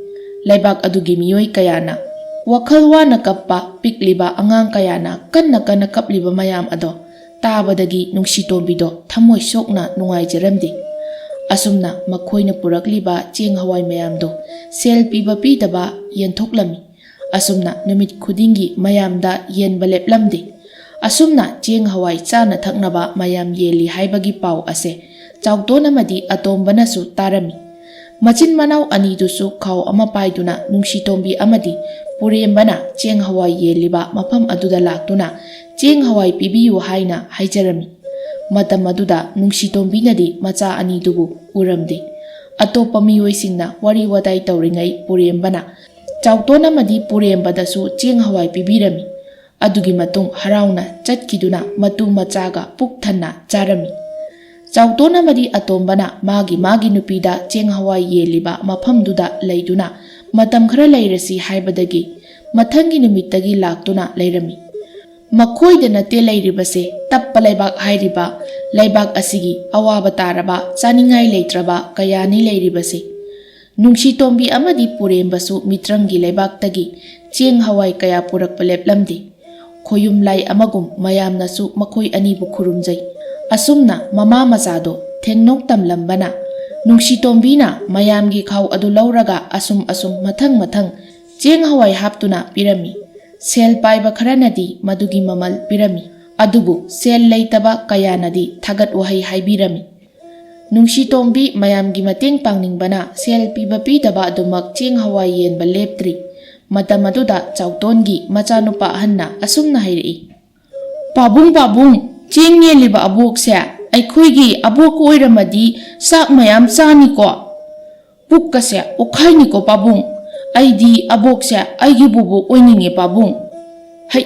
Speaker 1: ꯂꯩꯕꯥꯛ ꯑꯗꯨꯒꯤ ꯃꯤꯑꯣꯏ ꯀꯌꯥꯅ, ꯋꯥꯈꯜ ꯋꯥꯅ ꯀꯞꯄ ꯄꯤꯛꯂꯤꯕ ꯑꯉꯥꯡ ꯀꯌꯥꯅ ꯀꯟꯅ ꯀꯟꯅ ꯀꯞꯂꯤꯕ ꯃꯌꯥꯝ ꯑꯗꯣ ꯇꯥꯕꯗꯒꯤ ꯅꯨꯡꯁꯤꯇꯣꯝꯕꯤꯗꯣ ꯊꯃꯣꯏ ꯁꯣꯛꯅ ꯅꯨꯡꯉꯥꯏꯖꯔꯝꯗꯦ꯫ ꯑꯁꯨꯝꯅ ꯃꯈꯣꯏꯅ ꯄꯨꯔꯛꯂꯤꯕ ꯆꯦꯡ ꯍꯋꯥꯏ ꯃꯌꯥꯝꯗꯣ ꯁꯦꯜ ꯄꯤꯕ ꯄꯤꯗꯕ ꯌꯦꯟꯊꯣꯛꯂꯝꯃꯤ꯫ ꯑꯁꯨꯝꯅ ꯅꯨꯃꯤꯠ ꯈꯨꯗꯤꯡꯒꯤ ꯃꯌꯥꯝꯗ ꯌꯦꯟꯕ ꯂꯦꯞꯂꯝꯗꯦ꯫ ꯑꯁꯨꯝꯅ ꯆꯦꯡ ꯍꯋꯥꯏ ꯆꯥꯅ ꯊꯛꯅꯕ ꯃꯌꯥꯝ ꯌꯦꯜꯂꯤ ꯍꯥꯏꯕꯒꯤ ꯄꯥꯎ ꯑꯁꯦ ꯆꯥꯎꯇꯣꯟ ꯑꯃꯗꯤ ꯑꯇꯣꯝꯕꯅꯁꯨ ꯇꯥꯔꯝꯃꯤ꯫ ꯃꯆꯤꯟ ꯃꯅꯥꯎ ꯑꯅꯤꯗꯨꯁꯨ ꯈꯥꯎ ꯑꯃ ꯄꯥꯏꯗꯨꯅ ꯅꯨꯡꯁꯤꯇꯣꯝꯕꯤ ꯑꯃꯗꯤ ꯄꯨꯔꯦꯝꯕꯅ ꯆꯦꯡ ꯍꯋꯥꯏ ꯌꯦꯜꯂꯤꯕ ꯃꯐꯝ ꯑꯗꯨꯗ ꯂꯥꯛꯇꯨꯅ ꯆꯦꯡ ꯍꯋꯥꯏ ꯄꯤꯕꯤꯌꯨ ꯍꯥꯏꯅ ꯍꯥꯏꯖꯔꯝꯃꯤ꯫ ꯃꯇꯝ ꯑꯗꯨꯗ ꯅꯨꯡꯁꯤꯇꯣꯝꯕꯤꯅꯗꯤ ꯃꯆꯥ ꯑꯅꯤꯗꯨꯕꯨ ꯎꯔꯝꯗꯦ꯫ ꯑꯇꯣꯞꯄ ꯃꯤꯑꯣꯏꯁꯤꯡꯅ ꯋꯥꯔꯤ ꯋꯥꯇꯥꯏ ꯇꯧꯔꯤꯉꯩ ꯄꯨꯔꯦꯝꯕꯅ ꯆꯥꯎꯇꯣꯟ ꯑꯃꯗꯤ ꯄꯨꯔꯦꯝꯕꯗꯁꯨ ꯆꯦꯡ ꯍꯋꯥꯏ ꯄꯤꯕꯤꯔꯝꯃꯤ꯫ ꯑꯗꯨꯒꯤ ꯃꯇꯨꯡ ꯍꯔꯥꯎꯅ ꯆꯠꯈꯤꯗꯨꯅ ꯃꯇꯨ ꯃꯆꯥꯒ ꯄꯨꯛ ꯊꯟꯅ ꯆꯥꯔꯝꯃꯤ꯫ ꯆꯥꯎꯇꯣꯟ ꯑꯃꯗꯤ ꯑꯇꯣꯝꯕꯅ ꯃꯥꯒꯤ ꯃꯥꯒꯤ ꯅꯨꯄꯤꯗ ꯆꯦꯡ ꯍꯋꯥꯏ ꯌꯦꯜꯂꯤꯕ ꯃꯐꯝꯗꯨꯗ ꯂꯩꯗꯨꯅ ꯃꯇꯝ ꯈꯔ ꯂꯩꯔꯁꯤ ꯍꯥꯏꯕꯗꯒꯤ ꯃꯊꯪꯒꯤ ꯅꯨꯃꯤꯠꯇꯒꯤ ꯂꯥꯛꯇꯨꯅ ꯂꯩꯔꯝꯃꯤ꯫ ꯃꯈꯣꯏꯗ ꯅꯠꯇꯦ ꯂꯩꯔꯤꯕꯁꯦ, ꯇꯞꯄ ꯂꯩꯕꯥꯛ ꯍꯥꯏꯔꯤꯕ ꯂꯩꯕꯥꯛ ꯑꯁꯤꯒꯤ ꯑꯋꯥꯕ ꯇꯥꯔꯕ, ꯆꯥꯅꯤꯡꯉꯥꯏ ꯂꯩꯇ꯭ꯔꯕ ꯀꯌꯥꯅꯤ ꯂꯩꯔꯤꯕꯁꯦ꯫ ꯅꯨꯡꯁꯤꯇꯣꯝꯕꯤ ꯑꯃꯗꯤ ꯄꯨꯔꯦꯝꯕꯁꯨ ꯃꯤꯇ꯭ꯔꯪꯒꯤ ꯂꯩꯕꯥꯛꯇꯒꯤ ꯆꯦꯡ ꯍꯋꯥꯏ ꯀꯌా ꯄꯨꯔꯛꯄ ꯂꯦꯞꯂꯝꯗꯦ꯫ ꯈꯣꯌꯨꯝ ꯂꯥꯏ ꯑꯃꯒꯨꯝ ꯃꯌꯥꯝꯅꯁꯨ ꯃꯈꯣꯏ ꯑꯅꯤꯕꯨ ꯈꯨꯔꯨꯝꯖꯩ꯫ ꯑꯁꯨꯝꯅ ꯃꯃꯥ ꯃꯆꯥꯗꯣ ꯊꯦꯡꯅꯧ ꯇꯝꯂꯝꯕꯅ ꯅꯨꯡꯁꯤꯇꯣꯝꯕꯤꯅ ꯃꯌꯥꯝꯒꯤ ꯈꯥꯎ ꯑꯗꯨ ꯂꯧꯔꯒ ꯑꯁꯨꯝ ꯃꯊꯪ ꯃꯊꯪ ꯆꯦꯡ ꯍꯋꯥꯏ ꯍꯥꯞꯇꯨꯅ ꯄꯤꯔꯝꯃꯤ꯫ ꯁꯦꯜ ꯄꯥꯏꯕ ꯈꯔꯅꯗꯤ ꯃꯗꯨꯒꯤ ꯃꯃꯜ ꯄꯤꯔꯝꯃꯤ, ꯑꯗꯨꯕꯨ ꯁꯦꯜ ꯂꯩꯇꯕ ꯀꯌꯥꯅꯗꯤ ꯊꯥꯒꯠ ꯋꯥꯍꯩ ꯍꯥꯏꯕꯤꯔꯝꯃꯤ꯫ ꯅꯨꯡꯁꯤꯇꯣꯝꯕꯤ ꯃꯌꯥꯝꯒꯤ ꯃꯇꯦꯡ ꯄꯥꯡꯅꯤꯡꯕꯅ ꯁꯦꯜ ꯄꯤꯕ ꯄꯤꯗꯕ ꯑꯗꯨꯃꯛ ꯆꯦꯡ ꯍꯋꯥꯏ ꯌꯦꯟꯕ ꯂꯦꯞꯇ꯭ꯔꯤ꯫ ꯃꯇꯝ ꯑꯗꯨꯗ ꯆꯥꯎꯇꯣꯟꯒꯤ ꯃꯆꯥꯅꯨꯄꯥ ꯑꯍꯟꯅ ꯑꯁꯨꯝꯅ ꯍꯥꯏꯔꯛꯏ, ꯄꯥꯕꯨꯡ ꯄꯥꯕꯨꯡ, ꯆꯦꯡ ꯌꯦꯜꯂꯤꯕ ꯑꯕꯣꯛꯁꯦ ꯑꯩꯈꯣꯏꯒꯤ ꯑꯕꯣꯛ ꯑꯣꯏꯔꯝꯃꯗꯤ ꯆꯥꯛ ꯃꯌꯥꯝ ꯆꯥꯅꯤꯀꯣ, ꯄꯨꯛꯀꯁꯦ ꯑꯣꯛꯈꯥꯏꯅꯤꯀꯣ ꯄꯥꯕꯨꯡ, ꯑꯩꯗꯤ ꯑꯕꯣꯛꯁꯦ ꯑꯩꯒꯤ ꯕꯣꯕꯣꯛ ꯑꯣꯏꯅꯤꯡꯉꯦ ꯄꯥꯕꯨꯡ꯫ ꯍꯩ,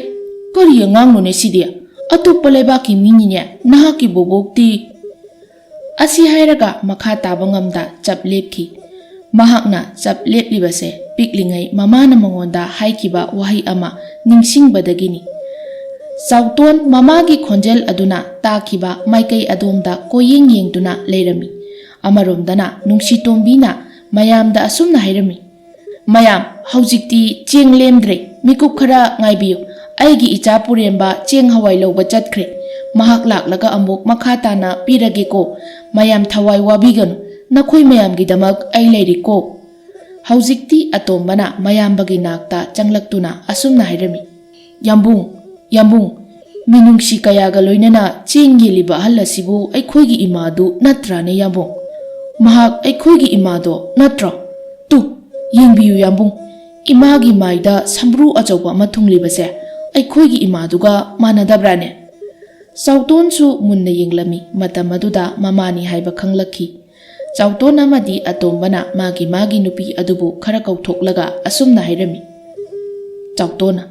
Speaker 1: ꯀꯔꯤ ꯑꯉꯥꯡꯅꯣꯅꯦ ꯁꯤꯗꯤ, ꯑꯇꯣꯞꯄ ꯂꯩꯕꯥꯛꯀꯤ ꯃꯤꯅꯤꯅꯦ, ꯅꯍꯥꯛꯀꯤ ꯕꯣꯕꯣꯛꯇꯤ꯫ ꯑꯁꯤ ꯍꯥꯏꯔꯒ ꯃꯈꯥ ꯇꯥꯕ ꯉꯝꯗ ꯆꯞ ꯂꯦꯞꯈꯤ꯫ ꯃꯍꯥꯛꯅ ꯆꯞ ꯂꯦꯞꯂꯤꯕꯁꯦ ꯄꯤꯛꯂꯤꯉꯩ ꯃꯃꯥꯅ ꯃꯉꯣꯟꯗ ꯍꯥꯏꯈꯤꯕ ꯋꯥꯍꯩ ꯑꯃ ꯅꯤꯡꯁꯤꯡꯕꯗꯒꯤꯅꯤ꯫ ꯆꯥꯎꯇꯣꯟ ꯃꯃꯥꯒꯤ ꯈꯣꯟꯖꯦꯜ ꯑꯗꯨꯅ ꯇꯥꯈꯤꯕ ꯃꯥꯏꯀꯩ ꯑꯗꯣꯝꯗ ꯀꯣꯏꯌꯦꯡ ꯌꯦꯡꯗꯨꯅ ꯂꯩꯔꯝꯃꯤ꯫ ꯑꯃꯔꯣꯝꯗꯅ ꯅꯨꯡꯁꯤꯇꯣꯝꯕꯤꯅ ꯃꯌꯥꯝꯗ ꯑꯁꯨꯝꯅ ꯍꯥꯏꯔꯝꯃꯤ, ꯃꯌꯥꯝ, ꯍꯧꯖꯤꯛꯇꯤ ꯆꯦꯡ ꯂꯦꯝꯗ꯭ꯔꯦ, ꯃꯤꯀꯨꯞ ꯈꯔ ꯉꯥꯏꯕꯤꯌꯨ, ꯑꯩꯒꯤ ꯏꯆꯥ ꯄꯨꯔꯦꯝꯕ ꯆꯦꯡ ꯍꯋꯥꯏ ꯂꯧꯕ ꯆꯠꯈ꯭ꯔꯦ, ꯃꯍꯥꯛ ꯂꯥꯛꯂꯒ ꯑꯃꯨꯛ ꯃꯈꯥ ꯇꯥꯅ ꯄꯤꯔꯒꯦꯀꯣ, ꯃꯌꯥꯝ ꯊꯋꯥꯏ ꯋꯥꯕꯤꯒꯅꯨ, ꯅꯈꯣꯏ ꯃꯌꯥꯝꯒꯤꯗꯃꯛ ꯑꯩ ꯂꯩꯔꯤꯀꯣ꯫ ꯍꯧꯖꯤꯛꯇꯤ ꯑꯇꯣꯝꯕꯅ ꯃꯌꯥꯝꯕꯒꯤ ꯅꯥꯛꯇ ꯆꯪꯂꯛꯇꯨꯅ ꯑꯁꯨꯝꯅ ꯍꯥꯏꯔꯝꯃꯤ, ꯌꯥꯝꯕꯨꯡ, ꯌꯥꯝꯕꯨꯡ, ꯃꯤꯅꯨꯡꯁꯤ ꯀꯌꯥꯒ ꯂꯣꯏꯅꯅ ꯆꯦꯡ ꯌꯦꯜꯂꯤꯕ ꯑꯍꯜ ꯑꯁꯤꯕꯨ ꯑꯩꯈꯣꯏꯒꯤ ꯏꯃꯥꯗꯨ ꯅꯠꯇ꯭ꯔꯥꯅꯦ ꯌꯥꯝꯕꯨꯡ? ꯃꯍꯥꯛ ꯑꯩꯈꯣꯏꯒꯤ ꯏꯃꯥꯗꯣ ꯅꯠꯇ꯭ꯔꯣ? ꯇꯨ ꯌꯦꯡꯕꯤꯌꯨ ꯌꯥꯝꯕꯨꯡ, ꯏꯃꯥꯒꯤ ꯃꯥꯏꯗ ꯁꯝꯕ꯭ꯔꯨ ꯑꯆꯧꯕ ꯑꯃ ꯊꯨꯡꯂꯤꯕꯁꯦ ꯑꯩꯈꯣꯏꯒꯤ ꯏꯃꯥꯗꯨꯒ ꯃꯥꯟꯅꯗꯕ꯭ꯔꯥꯅꯦ? ꯆꯥꯎꯇꯣꯟꯁꯨ ꯃꯨꯟꯅ ꯌꯦꯡꯂꯝꯃꯤ꯫ ꯃꯇꯝ ꯑꯗꯨꯗ ꯃꯃꯥꯅꯤ ꯍꯥꯏꯕ ꯈꯪꯂꯛꯈꯤ꯫ ꯆꯥꯎꯇꯣꯟ ꯑꯃꯗꯤ ꯑꯇꯣꯝꯕꯅ ꯃꯥꯒꯤ ꯅꯨꯄꯤ ꯑꯗꯨꯕꯨ ꯈꯔ ꯀꯧꯊꯣꯛꯂꯒ ꯑꯁꯨꯝꯅ ꯍꯥꯏꯔꯝꯃꯤ꯫ ꯆꯥꯎꯇꯣꯟꯅ,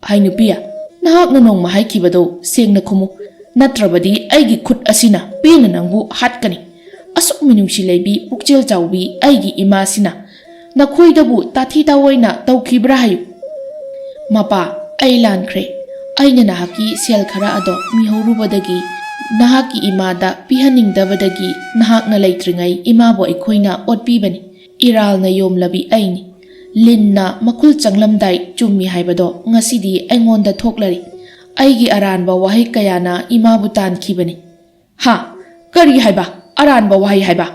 Speaker 1: ꯍꯥꯏ ꯅꯨꯄꯤꯌꯥ, ꯅꯍꯥꯛꯅ ꯅꯣꯡꯃ ꯍꯥꯏꯈꯤꯕꯗꯣ ꯁꯦꯡꯅ ꯈꯨꯝꯃꯨ, ꯅꯠꯇ꯭ꯔꯕꯗꯤ ꯑꯩꯒꯤ ꯈꯨꯠ ꯑꯁꯤꯅ ꯄꯦꯟꯅ ꯅꯪꯕꯨ ꯍꯥꯠꯀꯅꯤ꯫ ꯑꯁꯨꯛ ꯃꯤꯅꯨꯡꯁꯤ ꯂꯩꯕꯤ ꯄꯨꯛꯆꯦꯜ ꯆꯥꯎꯕꯤ ꯑꯩꯒꯤ ꯏꯃꯥꯁꯤꯅ ꯅꯈꯣꯏꯗꯕꯨ ꯇꯥꯊꯤ ꯇꯥꯑꯣꯏꯅ ꯇꯧꯈꯤꯕ꯭ꯔꯥ ꯍꯥꯏꯌꯨ꯫ ꯃꯄꯥ, ꯑꯩ ꯂꯥꯟꯈ꯭ꯔꯦ꯫ ꯑꯩꯅ ꯅꯍꯥꯛꯀꯤ ꯁꯦꯜ ꯈꯔ ꯑꯗꯣ ꯃꯤꯍꯧꯔꯨꯕꯗꯒꯤ, ꯅꯍꯥꯛꯀꯤ ꯏꯃꯥꯗ ꯄꯤꯍꯟꯅꯤꯡꯗꯕꯗꯒꯤ ꯅꯍꯥꯛꯅ ꯂꯩꯇ꯭ꯔꯤꯉꯩ ꯏꯃꯥꯕꯨ ꯑꯩꯈꯣꯏꯅ ꯑꯣꯠꯄꯤꯕꯅꯤ꯫ ꯏꯔꯥꯜꯅ ꯌꯣꯝꯂꯕꯤ ꯑꯩꯅꯤ꯫ ꯂꯤꯟꯅ ꯃꯈꯨꯜ ꯆꯪꯂꯝꯗꯥꯏ ꯆꯨꯝꯃꯤ ꯍꯥꯏꯕꯗꯣ ꯉꯁꯤꯗꯤ ꯑꯩꯉꯣꯟꯗ ꯊꯣꯛꯂꯔꯤ꯫ ꯑꯩꯒꯤ ꯑꯔꯥꯟꯕ ꯋꯥꯍꯩ ꯀꯌꯥꯅ ꯏꯃꯥꯕꯨ ꯇꯥꯟꯈꯤꯕꯅꯤ꯫ ꯍꯥ? ꯀꯔꯤ ꯍꯥꯏꯕ? ꯑꯔꯥꯟꯕ ꯋꯥꯍꯩ ꯍꯥꯏꯕ?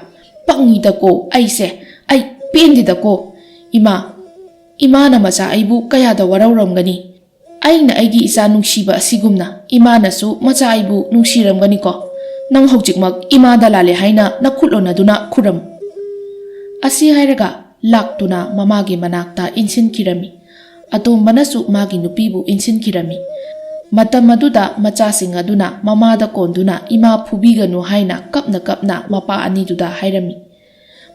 Speaker 1: ꯄꯪꯉꯤꯗꯀꯣ ꯑꯩꯁꯦ, ꯑꯩ ꯄꯦꯟꯗꯦꯗꯀꯣ꯫ ꯏꯃꯥꯅ ꯃꯆꯥ ꯑꯩꯕꯨ ꯀꯌꯥꯗ ꯋꯥꯔꯧꯔꯝꯒꯅꯤ꯫ ꯑꯩꯅ ꯑꯩꯒꯤ ꯏꯆꯥ ꯅꯨꯡꯁꯤꯕ ꯑꯁꯤꯒꯨꯝꯅ ꯏꯃꯥꯅꯁꯨ ꯃꯆꯥ ꯑꯩꯕꯨ ꯅꯨꯡꯁꯤꯔꯝꯒꯅꯤꯀꯣ꯫ ꯅꯪ ꯍꯧꯖꯤꯛꯃꯛ ꯏꯃꯥꯗ ꯂꯥꯜꯂꯦ ꯍꯥꯏꯅ ꯅꯈꯨꯠꯂꯣꯟꯅꯗꯨꯅ ꯈꯨꯔꯝꯃꯨ꯫ ꯑꯁꯤ ꯍꯥꯏꯔꯒ ꯂꯥꯛꯇꯨꯅ ꯃꯃꯥꯒꯤ ꯃꯅꯥꯛꯇ ꯏꯟꯁꯤꯟꯈꯤꯔꯝꯃꯤ꯫ ꯑꯇꯣꯝꯕꯅꯁꯨ ꯃꯥꯒꯤ ꯅꯨꯄꯤꯕꯨ ꯏꯟꯁꯤꯟꯈꯤꯔꯝꯃꯤ꯫ ꯃꯇꯝ ꯑꯗꯨꯗ ꯃꯆꯥꯁꯤꯡ ꯑꯗꯨꯅ ꯃꯃꯥꯗ ꯀꯣꯟꯗꯨꯅ ꯏꯃꯥ ꯐꯨꯕꯤꯒꯅꯨ ꯍꯥꯏꯅ ꯀꯞꯅ ꯀꯞꯅ ꯃꯄꯥ ꯑꯅꯤꯗꯨꯗ ꯍꯥꯏꯔꯝꯃꯤ꯫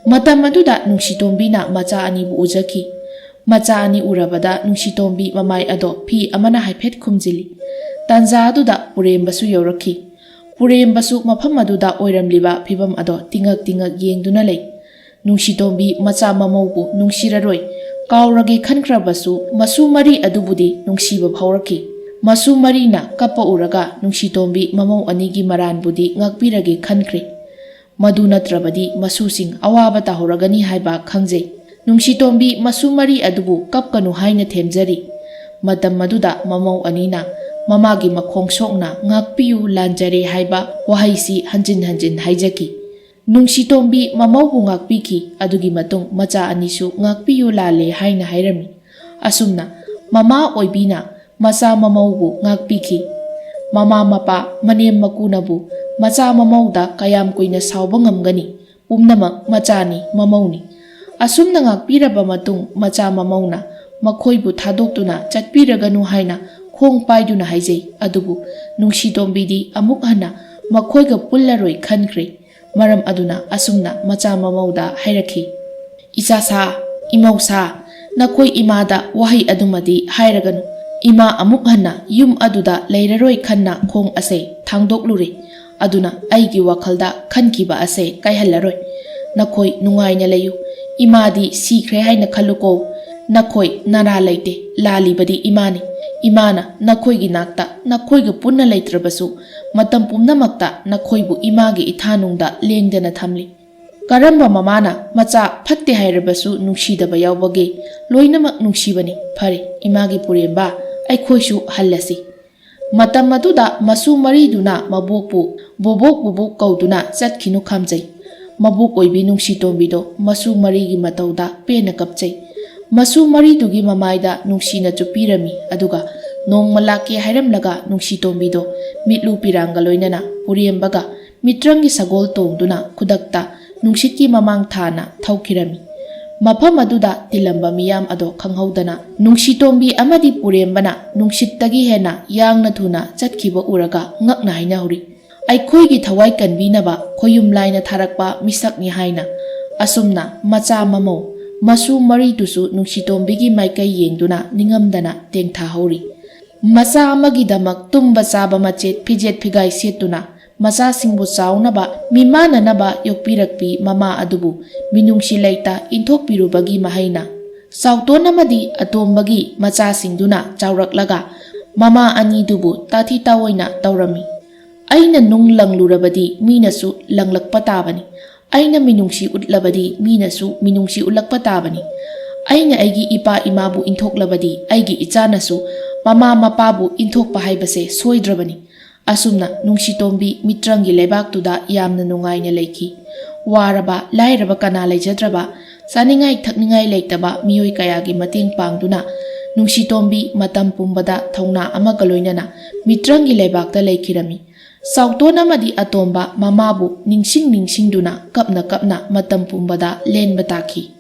Speaker 1: ꯃꯇꯝ ꯑꯗꯨꯗ ꯅꯨꯡꯁꯤꯇꯣꯝꯕꯤꯅ ꯃꯆꯥ ꯑꯅꯤꯕꯨ ꯎꯖꯈꯤ꯫ ꯃꯆꯥ ꯑꯅꯤ ꯎꯔꯕꯗ ꯅꯨꯡꯁꯤꯇꯣꯝꯕꯤ ꯃꯃꯥꯏ ꯑꯗꯣ ꯐꯤ ꯑꯃꯅ ꯍꯥꯏꯐꯦꯠ ꯈꯨꯝꯖꯤꯜꯂꯤ꯫ ꯇꯥꯟꯖꯥ ꯑꯗꯨꯗ ꯄꯨꯔꯦꯝꯕꯁꯨ ꯌꯧꯔꯛꯈꯤ꯫ ꯄꯨꯔꯦꯝꯕꯁꯨ ꯃꯐꯝ ꯑꯗꯨꯗ ꯑꯣꯏꯔꯝꯂꯤꯕ ꯐꯤꯚꯝ ꯑꯗꯣ ꯇꯤꯡꯉꯛ ꯇꯤꯡꯉꯛ ꯌꯦꯡꯗꯨꯅ ꯂꯩ꯫ ꯅꯨꯡꯁꯤꯇꯣꯝꯕꯤ ꯃꯆꯥ ꯃꯃꯧꯕꯨ ꯅꯨꯡꯁꯤꯔꯔꯣꯏ ꯀꯥꯎꯔꯒꯦ ꯈꯟꯈ꯭ꯔꯕꯁꯨ ꯃꯁꯨ ꯃꯔꯤ ꯑꯗꯨꯕꯨꯗꯤ ꯅꯨꯡꯁꯤꯕ ꯐꯥꯎꯔꯛꯈꯤ꯫ ꯃꯁꯨ ꯃꯔꯤꯅ ꯀꯞꯄ ꯎꯔꯒ ꯅꯨꯡꯁꯤꯇꯣꯝꯕꯤ ꯃꯃꯧ ꯑꯅꯤꯒꯤ ꯃꯔꯥꯟꯕꯨꯗꯤ ꯉꯥꯛꯄꯤꯔꯒꯦ ꯈꯟꯈ꯭ꯔꯦ꯫ ꯃꯗꯨ ꯅꯠꯇ꯭ꯔꯕꯗꯤ ꯃꯁꯨꯁꯤꯡ ꯑꯋꯥꯕ ꯇꯥꯍꯧꯔꯒꯅꯤ ꯍꯥꯏꯕ ꯈꯪꯖꯩ꯫ ꯅꯨꯡꯁꯤꯇꯣꯝꯕꯤ ꯃꯁꯨ ꯃꯔꯤ ꯑꯗꯨꯕꯨ ꯀꯞꯀꯅꯨ ꯍꯥꯏꯅ ꯊꯦꯝꯖꯔꯤ꯫ ꯃꯇꯝ ꯑꯗꯨꯗ ꯃꯃꯧ ꯑꯅꯤꯅ ꯃꯃꯥꯒꯤ ꯃꯈꯣꯡ ꯁꯣꯛꯅ ꯉꯥꯛꯄꯤꯌꯨ ꯂꯥꯟꯖꯔꯦ ꯍꯥꯏꯕ ꯋꯥꯍꯩꯁꯤ ꯍꯟꯖꯤꯟ ꯍꯟꯖꯤꯟ ꯍꯥꯏꯖꯈꯤ꯫ ꯅꯨꯡꯁꯤꯇꯣꯝꯕꯤ ꯃꯃꯧꯕꯨ ꯉꯥꯛꯄꯤꯈꯤ꯫ ꯑꯗꯨꯒꯤ ꯃꯇꯨꯡ ꯃꯆꯥ ꯑꯅꯤꯁꯨ ꯉꯥꯛꯄꯤꯌꯨ ꯂꯥꯜꯂꯦ ꯍꯥꯏꯅ ꯍꯥꯏꯔꯝꯃꯤ꯫ ꯑꯁꯨꯝꯅ ꯃꯃꯥ ꯑꯣꯏꯕꯤꯅ ꯃꯆꯥ ꯃꯃꯧꯕꯨ ꯉꯥꯛꯄꯤꯈꯤ꯫ ꯃꯃꯥ ꯃꯄꯥ ꯃꯅꯦꯝ ꯃꯀꯨꯅꯕꯨ ꯃꯆꯥ ꯃꯃꯧꯗ ꯀꯌꯥꯝ ꯀꯨꯏꯅ ꯁꯥꯎꯕ ꯉꯝꯒꯅꯤ? ꯄꯨꯝꯅꯃꯛ ꯃꯆꯥꯅꯤ, ꯃꯃꯧꯅꯤ꯫ ꯑꯁꯨꯝꯅ ꯉꯥꯛꯄꯤꯔꯕ ꯃꯇꯨꯡ ꯃꯆꯥ ꯃꯃꯧꯅ ꯃꯈꯣꯏꯕꯨ ꯊꯥꯗꯣꯛꯇꯨꯅ ꯆꯠꯄꯤꯔꯒꯅꯨ ꯍꯥꯏꯅ ꯈꯣꯡ ꯄꯥꯏꯗꯨꯅ ꯍꯥꯏꯖꯩ꯫ ꯑꯗꯨꯕꯨ ꯅꯨꯡꯁꯤꯇꯣꯝꯕꯤꯗꯤ ꯑꯃꯨꯛ ꯍꯟꯅ ꯃꯈꯣꯏꯒ ꯄꯨꯜꯂꯔꯣꯏ ꯈꯟꯈ꯭ꯔꯦ꯫ ꯃꯔꯝ ꯑꯗꯨꯅ ꯑꯁꯨꯝꯅ ꯃꯆꯥ ꯃꯃꯧꯗ ꯍꯥꯏꯔꯛꯈꯤ꯫ ꯏꯆꯥꯁꯥ, ꯏꯃꯧꯁꯥ, ꯅꯈꯣꯏ ꯏꯃꯥꯗ ꯋꯥꯍꯩ ꯑꯗꯨꯃꯗꯤ ꯍꯥꯏꯔꯒꯅꯨ꯫ ꯏꯃꯥ ꯑꯃꯨꯛ ꯍꯟꯅ ꯌꯨꯝ ꯑꯗꯨꯗ ꯂꯩꯔꯔꯣꯏ ꯈꯟꯅ ꯈꯣꯡ ꯑꯁꯦ ꯊꯥꯡꯗꯣꯛꯂꯨꯔꯦ꯫ ꯑꯗꯨꯅ ꯑꯩꯒꯤ ꯋꯥꯈꯜꯗ ꯈꯟꯈꯤꯕ ꯑꯁꯦ ꯀꯥꯏꯍꯜꯂꯔꯣꯏ꯫ ꯅꯈꯣꯏ ꯅꯨꯡꯉꯥꯏꯅ ꯂꯩꯌꯨ꯫ ꯏꯃꯥꯗꯤ ꯁꯤꯈ꯭ꯔꯦ ꯍꯥꯏꯅ ꯈꯜꯂꯨꯀꯣ꯫ ꯅꯈꯣꯏ ꯅꯔꯥ ꯂꯩꯇꯦ, ꯂꯥꯜꯂꯤꯕꯗꯤ ꯏꯃꯥꯅꯤ꯫ ꯏꯃꯥꯅ ꯅꯈꯣꯏꯒꯤ ꯅꯥꯛꯇ ꯅꯈꯣꯏꯒ ꯄꯨꯟꯅ ꯂꯩꯇ꯭ꯔꯕꯁꯨ ꯃꯇꯝ ꯄꯨꯝꯅꯃꯛꯇ ꯅꯈꯣꯏꯕꯨ ꯏꯃꯥꯒꯤ ꯏꯊꯥꯅꯨꯡꯗ ꯂꯦꯡꯗꯅ ꯊꯝꯂꯤ꯫ ꯀꯔꯝꯕ ꯃꯃꯥꯅ ꯃꯆꯥ ꯐꯠꯇꯦ ꯍꯥꯏꯔꯕꯁꯨ ꯅꯨꯡꯁꯤꯗꯕ ꯌꯥꯎꯕꯒꯦ? ꯂꯣꯏꯅꯃꯛ ꯅꯨꯡꯁꯤꯕꯅꯤ꯫ ꯐꯔꯦ ꯏꯃꯥꯒꯤ ꯄꯨꯔꯦꯝꯕ, ꯑꯩꯈꯣꯏꯁꯨ ꯍꯜꯂꯁꯤ꯫ ꯃꯇꯝ ꯑꯗꯨꯗ ꯃꯁꯨ ꯃꯔꯤꯗꯨꯅ ꯃꯕꯣꯛꯄꯨ ꯕꯣꯕꯣꯛ ꯕꯣꯕꯣꯛ ꯀꯧꯗꯨꯅ ꯆꯠꯈꯤꯅꯨ ꯈꯥꯝꯖꯩ꯫ ꯃꯕꯣꯛ ꯑꯣꯏꯕꯤ ꯅꯨꯡꯁꯤꯇꯣꯝꯕꯤꯗꯣ ꯃꯁꯨ ꯃꯔꯤꯒꯤ ꯃꯇꯧꯗ ꯄꯦꯟꯅ ꯀꯞꯆꯩ꯫ ꯃꯁꯨ ꯃꯔꯤꯗꯨꯒꯤ ꯃꯃꯥꯏꯗ ꯅꯨꯡꯁꯤꯅ ꯆꯨꯞꯄꯤꯔꯝꯃꯤ꯫ ꯑꯗꯨꯒ ꯅꯣꯡꯃ ꯂꯥꯛꯀꯦ ꯍꯥꯏꯔꯝꯂꯒ ꯅꯨꯡꯁꯤꯇꯣꯝꯕꯤꯗꯣ ꯃꯤꯠꯂꯨ ꯄꯤꯔꯥꯡꯒ ꯂꯣꯏꯅꯅ ꯄꯨꯔꯦꯝꯕꯒ ꯃꯤꯇ꯭ꯔꯪꯒꯤ ꯁꯒꯣꯜ ꯇꯣꯡꯗꯨꯅ ꯈꯨꯗꯛꯇ ꯅꯨꯡꯁꯤꯠꯀꯤ ꯃꯃꯥꯡ ꯊꯥꯅ ꯊꯧꯈꯤꯔꯝꯃꯤ꯫ ꯃꯐꯝ ꯑꯗꯨꯗ ꯇꯤꯜꯂꯝꯕ ꯃꯤꯌꯥꯝ ꯑꯗꯣ ꯈꯪꯍꯧꯗꯅ ꯅꯨꯡꯁꯤꯇꯣꯝꯕꯤ ꯑꯃꯗꯤ ꯄꯨꯔꯦꯝꯕꯅ ꯅꯨꯡꯁꯤꯠꯇꯒꯤ ꯍꯦꯟꯅ ꯌꯥꯡꯅ ꯊꯨꯅ ꯆꯠꯈꯤꯕ ꯎꯔꯒ ꯉꯛꯅ ꯍꯥꯏꯅꯍꯧꯔꯤ꯫ ꯑꯩꯈꯣꯏꯒꯤ ꯊꯋꯥꯏ ꯀꯟꯕꯤꯅꯕ ꯈꯣꯌꯨꯝ ꯂꯥꯏꯅ ꯊꯥꯔꯛꯄ ꯃꯤꯁꯛꯅꯤ ꯍꯥꯏꯅ꯫ ꯑꯁꯨꯝꯅ ꯃꯆꯥ ꯃꯃꯧ ꯃꯁꯨ ꯃꯔꯤꯗꯨꯁꯨ ꯅꯨꯡꯁꯤꯇꯣꯝꯕꯤꯒꯤ ꯃꯥꯏꯀꯩ ꯌꯦꯡꯗꯨꯅ ꯅꯤꯡꯉꯝꯗꯅ ꯇꯦꯡꯊꯥꯍꯧꯔꯤ꯫ ꯃꯆꯥ ꯑꯃꯒꯤꯗꯃꯛ ꯇꯨꯝꯕ ꯆꯥꯕ ꯃꯆꯦꯠ ꯐꯤꯖꯦꯠ ꯐꯤꯒꯥꯏ ꯁꯦꯠꯇꯨꯅ ꯃꯆꯥꯁꯤꯡꯕꯨ ꯆꯥꯎꯅꯕ ꯃꯤꯃꯥꯟꯅꯅꯕ ꯌꯣꯛꯄꯤꯔꯛꯄꯤ ꯃꯃꯥ ꯑꯗꯨꯕꯨ ꯃꯤꯅꯨꯡꯁꯤ ꯂꯩꯇ ꯏꯟꯊꯣꯛꯄꯤꯔꯨꯕꯒꯤ ꯃꯍꯩꯅ ꯆꯥꯎꯇꯣꯟ ꯑꯃꯗꯤ ꯑꯇꯣꯝꯕꯒꯤ ꯃꯆꯥꯁꯤꯡꯗꯨꯅ ꯆꯥꯎꯔꯛꯂꯒ ꯃꯃꯥ ꯑꯅꯤꯗꯨꯕꯨ ꯇꯥꯊꯤ ꯇꯥꯑꯣꯏꯅ ꯇꯧꯔꯝꯃꯤ꯫ ꯑꯩꯅ ꯅꯨꯡ ꯂꯪꯂꯨꯔꯕꯗꯤ ꯃꯤꯅꯁꯨ ꯂꯪꯂꯛꯄ ꯇꯥꯕꯅꯤ꯫ ꯑꯩꯅ ꯃꯤꯅꯨꯡꯁꯤ ꯎꯠꯂꯕꯗꯤ ꯃꯤꯅꯁꯨ ꯃꯤꯅꯨꯡꯁꯤ ꯎꯠꯂꯛꯄ ꯇꯥꯕꯅꯤ꯫ ꯑꯩꯅ ꯑꯩꯒꯤ ꯏꯄꯥ ꯏꯃꯥꯕꯨ ꯏꯟꯊꯣꯛꯂꯕꯗꯤ ꯑꯩꯒꯤ ꯏꯆꯥꯅꯁꯨ ꯃꯃꯥ ꯃꯄꯥꯕꯨ ꯏꯟꯊꯣꯛꯄ ꯍꯥꯏꯕꯁꯦ ꯁꯣꯏꯗ꯭ꯔꯕꯅꯤ꯫ ꯑꯁꯨꯝꯅ ꯅꯨꯡꯁꯤꯇꯣꯝꯕꯤ ꯃꯤꯇ꯭ꯔꯪꯒꯤ ꯂꯩꯕꯥꯛꯇꯨꯗ ꯌꯥꯝꯅ ꯅꯨꯡꯉꯥꯏꯅ ꯂꯩꯈꯤ꯫ ꯋꯥꯔꯕ ꯂꯥꯏꯔꯕ ꯀꯅꯥ ꯂꯩꯖꯗ꯭ꯔꯕ ꯆꯥꯅꯤꯡꯉꯥꯏ ꯊꯛꯅꯤꯡꯉꯥꯏ ꯂꯩꯇꯕ ꯃꯤꯑꯣꯏ ꯀꯌꯥꯒꯤ ꯃꯇꯦꯡ ꯄꯥꯡꯗꯨꯅ ꯅꯨꯡꯁꯤꯇꯣꯝꯕꯤ ꯃꯇꯝ ꯄꯨꯝꯕꯗ ꯊꯧꯅꯥ ꯑꯃꯒ ꯂꯣꯏꯅꯅ ꯃꯤꯇ꯭ꯔꯪꯒꯤ ꯂꯩꯕꯥꯛꯇ ꯂꯩꯈꯤꯔꯝꯃꯤ꯫ ꯆꯥꯎꯇꯣꯟ ꯑꯃꯗꯤ ꯑꯇꯣꯝꯕ ꯃꯃꯥꯕꯨ ꯅꯤꯡꯁꯤꯡꯗꯨꯅ ꯀꯞꯅ ꯀꯞꯅ ꯃꯇꯝ ꯄꯨꯝꯕꯗ ꯂꯦꯟꯕ ꯇꯥꯈꯤ꯫